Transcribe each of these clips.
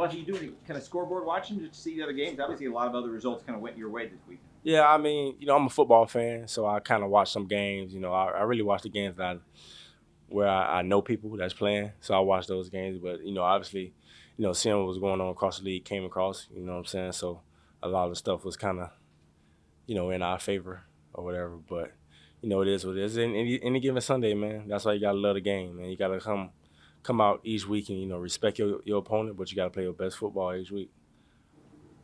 Lavonte, you doing any kind of scoreboard watching to see the other games? Obviously, a lot of other results kind of went your way this week. Yeah, I mean, I'm a football fan, so I kind of watch some games. I really watch the games where I know people that's playing, so I watch those games. But obviously, seeing what was going on across the league came across. You know what I'm saying? So a lot of the stuff was kind of in our favor or whatever. But it is what it is. Any given Sunday, man, that's why you gotta love the game, man. You gotta come out each week and respect your opponent, but you gotta play your best football each week.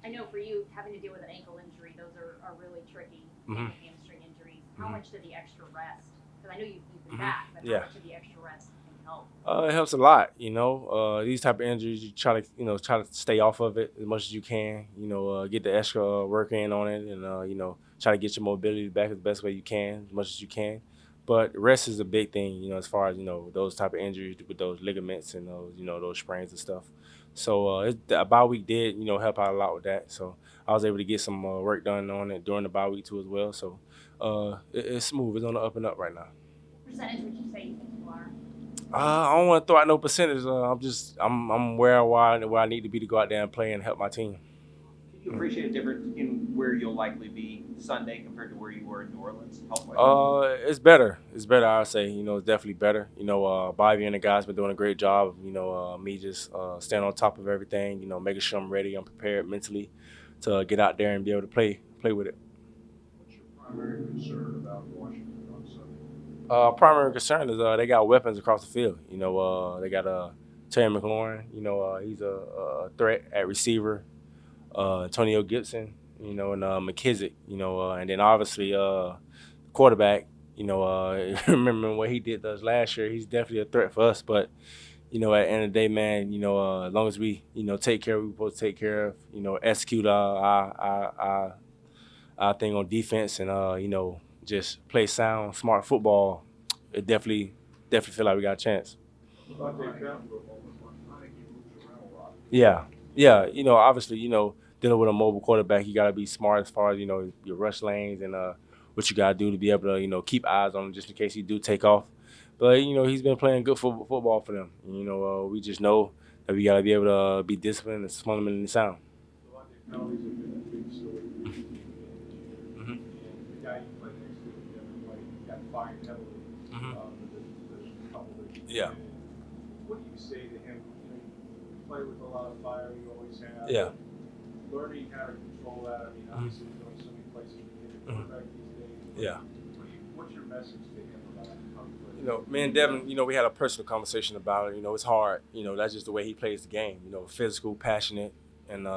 I know for you, having to deal with an ankle injury, those are really tricky. Mm-hmm. Hamstring injuries. How much did the extra rest? Because I know you've been Mm-hmm. back, but Yeah. how much did the extra rest can help? It helps a lot, These type of injuries, you try to stay off of it as much as you can. Get the extra work in on it, and try to get your mobility back the best way you can, as much as you can. But rest is a big thing, as far as those type of injuries with those ligaments and those sprains and stuff. So a bye week did help out a lot with that. So I was able to get some work done on it during the bye week too as well. So it's smooth. It's on the up and up right now. What percentage would you say you think you are? I don't want to throw out no percentage. I'm where I need to be to go out there and play and help my team. Do you appreciate a difference in where you'll likely be Sunday compared to where you were in New Orleans, health-wise? It's better. It's better, I would say. It's definitely better. Bobby and the guys been doing a great job. Me just staying on top of everything. Making sure I'm ready, I'm prepared mentally to get out there and be able to play with it. What's your primary concern about Washington on Sunday? Primary concern is they got weapons across the field. They got Terry McLaurin. He's a threat at receiver. Antonio Gibson, and McKissick, and then obviously quarterback, remember what he did to us last year. He's definitely a threat for us. But at the end of the day, man, as long as we take care of what we're supposed to take care of, execute our thing on defense, and just play sound, smart football, it definitely feel like we got a chance. Lavonte David, Heinicke moves around a lot. Yeah. Obviously, dealing with a mobile quarterback, you got to be smart as far as, your rush lanes and what you got to do to be able to, keep eyes on him just in case he do take off. But, he's been playing good football for them. We just know that we got to be able to be disciplined and fundamentally sound. Lavonte, penalties have been a big story for this team again. Mm-hmm. And the guy you played next to, Devin White, got fined heavily. There's a couple that you Yeah. What do you say to him? You play with a lot of fire, you always have. Yeah. Learning how to control that. I mean, obviously, there's only so many places you can get a quarterback these days. Yeah. What's your message to him about how he plays? Me and Devin, we had a personal conversation about it. It's hard. That's just the way he plays the game. Physical, passionate, and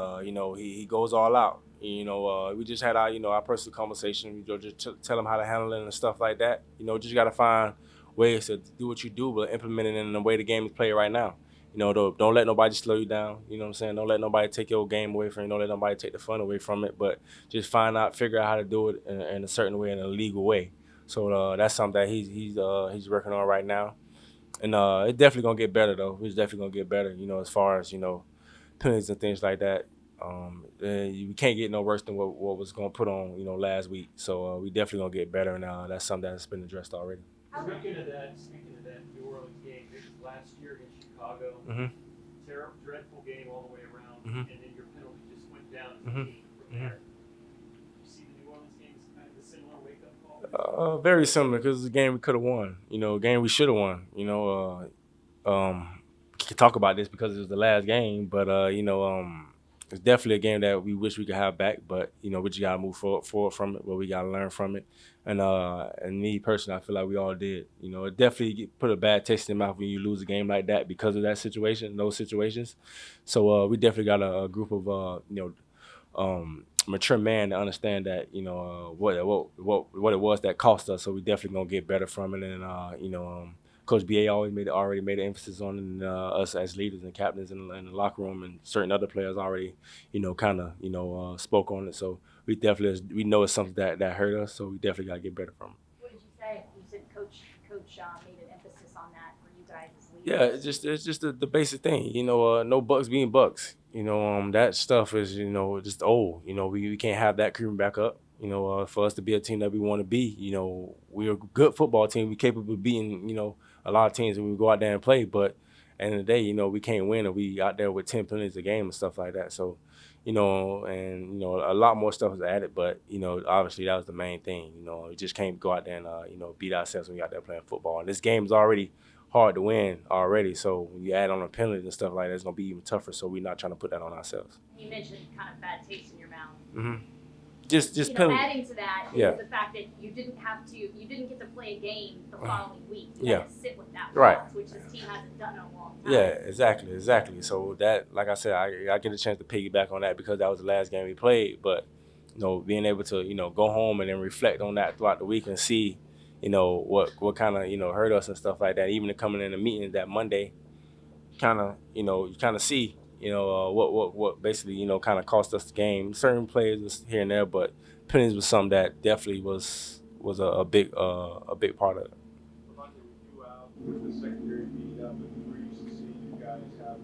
he goes all out. We just had our personal conversation. Just tell him how to handle it and stuff like that. Just got to find ways to do what you do, but implement it in the way the game is played right now. Don't let nobody slow you down. You know what I'm saying? Don't let nobody take your game away from you. Don't let nobody take the fun away from it. But just figure out how to do it in a certain way, in a legal way. So that's something that he's working on right now. And it's definitely gonna get better though. It's definitely gonna get better. As far as penalties and things like that. We can't get no worse than what was gonna put on last week. So we definitely gonna get better, and that's something that's been addressed already. Speaking of that New Orleans game, this was last year against Chicago. Mm-hmm. Terrible, dreadful game all the way around, Mm-hmm. and then your penalty just went down as a Mm-hmm. team from there. You see the New Orleans game as kind of a similar wake-up call? Very similar because it's a game we could have won. A game we should have won. We can talk about this because it was the last game, but it's definitely a game that we wish we could have back. But we just gotta move forward from it. But we gotta learn from it. And me personally, I feel like we all did. It definitely put a bad taste in the mouth when you lose a game like that because of that situation, those situations. So we definitely got a group of mature man to understand that what it was that cost us. So we definitely gonna get better from it. And Coach BA already made an emphasis on it, and us as leaders and captains in the locker room, and certain other players already spoke on it. So we know it's something that hurt us. So we definitely gotta get better from it. What did you say? You said Coach made an emphasis on that for you guys as leaders. Yeah, it's just the basic thing. No Bucs being Bucs. That stuff is just old. We can't have that creeping back up. For us to be a team that we want to be, we're a good football team. We're capable of beating a lot of teams when we go out there and play. But end of the day, you know, we can't win if we out there with 10 penalties a game and stuff like that. So, you know, and, you know, a lot more stuff was added, but, you know, obviously that was the main thing. You know, we just can't go out there and, you know, beat ourselves when we out there playing football. And this game's already hard to win already. So when you add on the penalties and stuff like that, it's going to be even tougher. So we're not trying to put that on ourselves. You mentioned kind of bad taste in your mouth. Mm-hmm. Just You know, penalty. adding to that is Yeah. the fact that you didn't get to play a game the following week. You Yeah. had to sit with that Right. loss, which this team hasn't done in a long time. Yeah, exactly. So that, like I said, I get a chance to piggyback on that because that was the last game we played. But, you know, being able to, you know, go home and then reflect on that throughout the week and see, you know, what kind of, you know, hurt us and stuff like that. Even coming in the meeting that Monday, kind of, you know, you kind of see, you know, what basically, you know, kind of cost us the game. Certain players was here and there, but penalties was something that definitely was a big part of it. Lavonte, with you out, with the secondary beat up, and we're used to seeing you guys have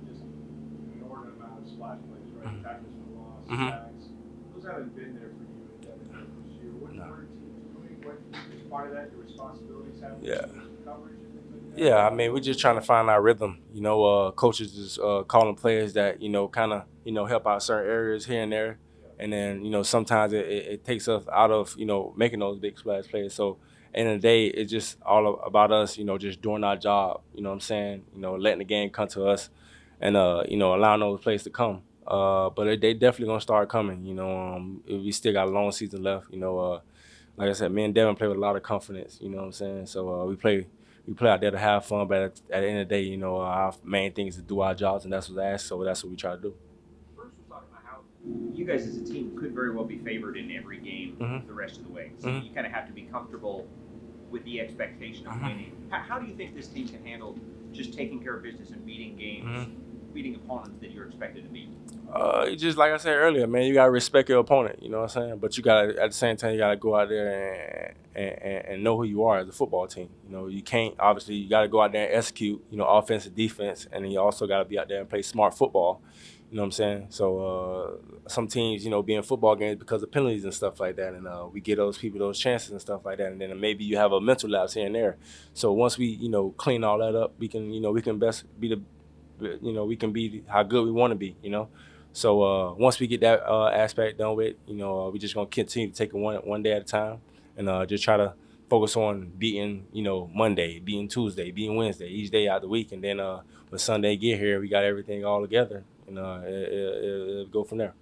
just an inordinate amount of splash plays, right? Mhm. Tackles for loss, Mhm. sacks. Those haven't been there for you in Devin this year. What No. are teams doing? What is part of that? Your responsibilities have Yeah. coverage and things like that? Yeah, I mean, we're just trying to find our rhythm. You know, coaches is calling players that, you know, kind of, you know, help out certain areas here and there. And then, you know, sometimes it takes us out of, you know, making those big splash plays. So, end of the day, it's just all about us, you know, just doing our job. You know what I'm saying? You know, letting the game come to us and, you know, allowing those plays to come. But they definitely going to start coming. You know, we still got a long season left. You know, like I said, me and Devin play with a lot of confidence. You know what I'm saying? So we play out there to have fun, but at the end of the day, you know, our main thing is to do our jobs, and that's what's asked. So that's what we try to do. Bruce was talking about how you guys as a team could very well be favored in every game Mhm. the rest of the way. So Mhm. you kind of have to be comfortable with the expectation of Mhm. winning. How do you think this team can handle just taking care of business and beating games, beating opponents that you're expected to beat? Just like I said earlier, man, you gotta respect your opponent. You know what I'm saying? But you gotta, at the same time, you gotta go out there and know who you are as a football team. You know, you can't, obviously, you gotta go out there and execute. You know, offense and defense, and then you also gotta be out there and play smart football. You know what I'm saying? So some teams, you know, be in football games because of penalties and stuff like that, and we give those people those chances and stuff like that, and then maybe you have a mental lapse here and there. So once we, you know, clean all that up, we can best be we can be how good we want to be. You know. So once we get that aspect done with, you know, we just gonna continue to take it one day at a time, and just try to focus on beating, you know, Monday, beating Tuesday, beating Wednesday, each day out the week, and then when Sunday get here, we got everything all together, and it'll go from there.